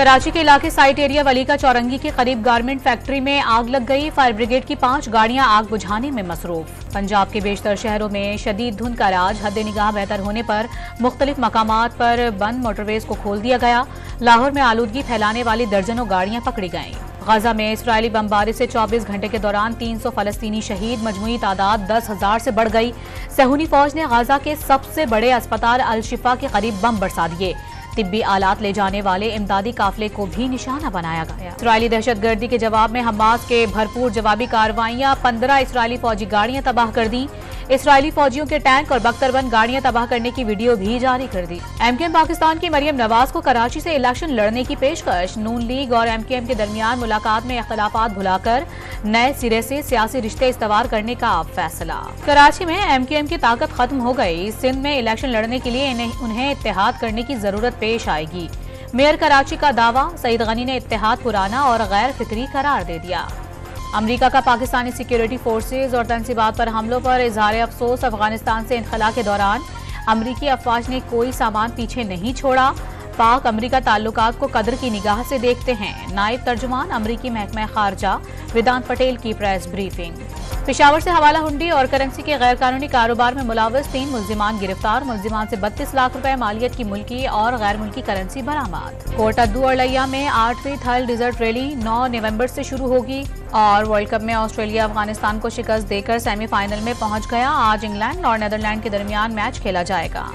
कराची के इलाके site area वलीका चौरंगी के करीब गारमेंट फैक्ट्री में आग लग गई। फायर ब्रिगेड की 5 गाड़ियां आग बुझाने में मसरूफ। पंजाब के बेशतर शहरों में शदीद धुंध का राज। हद निगाह बेहतर होने पर मुख्तलिफ मकामात पर बंद मोटरवेज को खोल दिया गया। लाहौर में आलूदगी फैलाने वाली दर्जनों गाड़ियां पकड़ी गईं। गाजा में इसराइली बमबारी से 24 घंटे के दौरान 300 फलस्तीनी शहीद। मजमूई तादाद 10,000 से बढ़ गई। सहूनी फौज ने गाजा के सबसे बड़े अस्पताल अल शिफा के करीब बम बरसा दिए। तिब्बी आलात ले जाने वाले इमदादी काफिले को भी निशाना बनाया गया। इसराइली दहशतगर्दी के जवाब में हमास के भरपूर जवाबी कार्रवाइयां। 15 इसराइली फौजी गाड़ियां तबाह कर दी। इसराइली फौजियों के टैंक और बख्तरबंद गाड़ियां तबाह करने की वीडियो भी जारी कर दी। एमकेएम पाकिस्तान की मरियम नवाज को कराची से इलेक्शन लड़ने की पेशकश। नून लीग और एमकेएम के दरमियान मुलाकात में इख्तलाफात भुलाकर नए सिरे से सियासी रिश्ते इस्तवार करने का फैसला। कराची में एमकेएम की ताकत खत्म हो गई। सिंध में इलेक्शन लड़ने के लिए उन्हें इत्तेहाद करने की जरूरत पेश आएगी। मेयर कराची का दावा, सईद गनी ने इत्तेहाद पुराना और गैर फितरी करार दे दिया। अमेरिका का पाकिस्तानी सिक्योरिटी फोर्सेज और तंसीबात पर हमलों पर इजहार अफसोस। अफगानिस्तान से इनखला के दौरान अमरीकी अफवाज ने कोई सामान पीछे नहीं छोड़ा। पाक अमरीका ताल्लुकात को कदर की निगाह से देखते हैं। नायब तर्जुमान अमरीकी महकमा खारजा वेदांत पटेल की प्रेस ब्रीफिंग। पेशावर से हवाला हुंडी और करेंसी के गैर कानूनी कारोबार में मुलव्वस 3 मुल्जिमान गिरफ्तार। मुल्जिमान से 32 लाख रुपए मालियत की मुल्की और गैर मुल्की करेंसी बरामद। कोट अद्दू और लिया में 8वीं थल डिजर्ट रैली 9 नवंबर से शुरू होगी। और वर्ल्ड कप में ऑस्ट्रेलिया अफगानिस्तान को शिकस्त देकर सेमीफाइनल में पहुंच गया। आज इंग्लैंड और नीदरलैंड के दरमियान मैच खेला जाएगा।